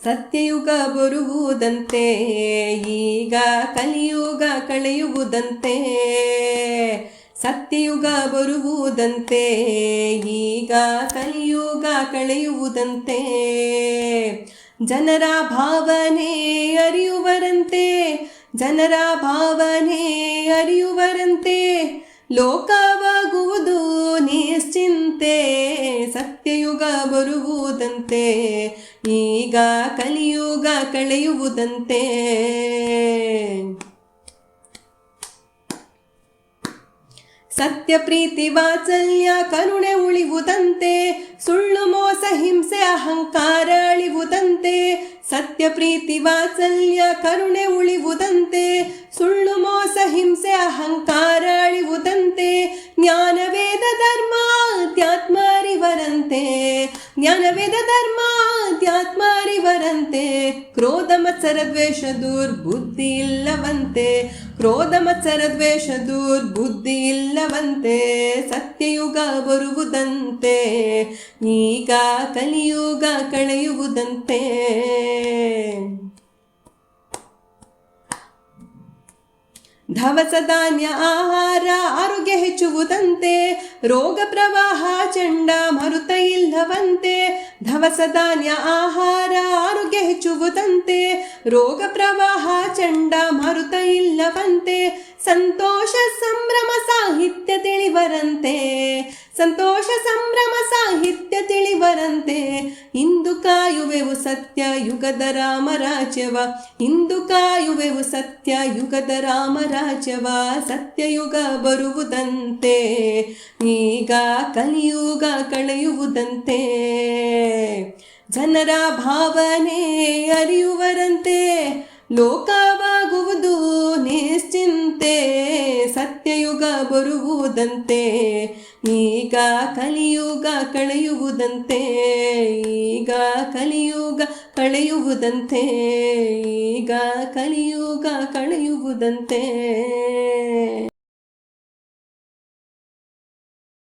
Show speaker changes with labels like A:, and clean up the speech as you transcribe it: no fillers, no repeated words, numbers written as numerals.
A: ಸತ್ಯಯುಗ ಬರುವುದಂತೆ ಈಗ ಕಲಿಯುಗ ಕಳೆಯುವುದಂತೆ. ಸತ್ಯಯುಗ ಬರುವುದಂತೆ ಈಗ ಕಲಿಯುಗ ಕಳೆಯುವುದಂತೆ. ಜನರ ಭಾವನೆ ಅರಿಯುವರಂತೆ, ಜನರ ಭಾವನೆ ಅರಿಯುವರಂತೆ. ಲೋಕವಾಗುವುದು ನಿಶ್ಚಿಂತೆ. ಸತ್ಯಯುಗ ಬರುವುದಂತೆ ಈಗ ಕಲಿಯುಗ ಕಳೆಯುವುದಂತೆ. ಸತ್ಯ ಪ್ರೀತಿ ವಾತ್ಸಲ್ಯ ಕರುಣೆ ಉಳಿವುದಂತೆ. ಸುಳ್ಳು ಮೋಸ ಹಿಂಸೆ ಅಹಂಕಾರ ಅಳಿವುದಂತೆ. ಸತ್ಯ ಪ್ರೀತಿ ವಾತ್ಸಲ್ಯ ಕರುಣೆ ಉಳಿವುದಂತೆ. ಸುಳ್ಳು ಮೋಸ ಹಿಂಸೆ ಅಹಂಕಾರ ಅಳಿವುದಂತೆ. ಜ್ಞಾನವೇದ ಧರ್ಮ ಅಧ್ಯಾತ್ಮ ಅರಿವರಂತೆ. ಜ್ಞಾನವೇದ ಧರ್ಮ ಅಧ್ಯಾತ್ಮ ಅರಿವರಂತೆ. ಕ್ರೋಧ ಮತ್ಸರ ದ್ವೇಷ ದುರ್ಬುದ್ಧಿ ಇಲ್ಲವಂತೆ. ಕ್ರೋಧ ಮತ್ಸರ ದ್ವೇಷ ದುರ್ಬುದ್ಧಿ ಇಲ್ಲವಂತೆ. ಸತ್ಯಯುಗ ಬರುವುದಂತೆ ಈಗ ಕಲಿಯುಗ ಕಳೆಯುವುದಂತೆ. ದವಸ ಧಾನ್ಯ ಆಹಾರ ಆರೋಗ್ಯ ಹೆಚ್ಚುವುದಂತೆ. ರೋಗ ಪ್ರವಾಹ ಚಂಡ ಮರುತ ಇಲ್ಲವಂತೆ. ದವಸ ಧಾನ್ಯ ಆಹಾರ ಆರೋಗ್ಯ ಹೆಚ್ಚುವುದಂತೆ. ರೋಗ ಪ್ರವಾಹ ಚಂಡ ಮರುತ ಇಲ್ಲವಂತೆ. ಸಂತೋಷ ಸಂಭ್ರಮ ಸಾಹಿತ್ಯ ತಿಳಿವರಂತೆ. ಸಂತೋಷ ಸಂಭ್ರಮ ಸಾಹಿತ್ಯ ತಿಳಿವರಂತೆ. ಇಂದು ಕಾಯುವೆವು ಸತ್ಯ ಯುಗದ ರಾಮರಾಜ್ಯವ. ಇಂದು ಕಾಯುವೆವು ಸತ್ಯ ಯುಗದ ರಾಮರಾಜ್ಯವ. ಸತ್ಯಯುಗ ಬರುವುದಂತೆ ಈಗ ಕಲಿಯುಗ ಕಳೆಯುವುದಂತೆ. ಜನರ ಭಾವನೆ ಅರಿಯುವರಂತೆ. ಲೋಕವಾಗುವುದು ನಿಶ್ಚಿಂತೆ. ಸತ್ಯಯುಗ ಬರುವುದಂತೆ ಈಗ ಕಲಿಯುಗ ಕಳೆಯುವುದಂತೆ. ಈಗ ಕಲಿಯುಗ ಕಳೆಯುವುದಂತೆ. ಈಗ ಕಲಿಯುಗ ಕಳೆಯುವುದಂತೆ.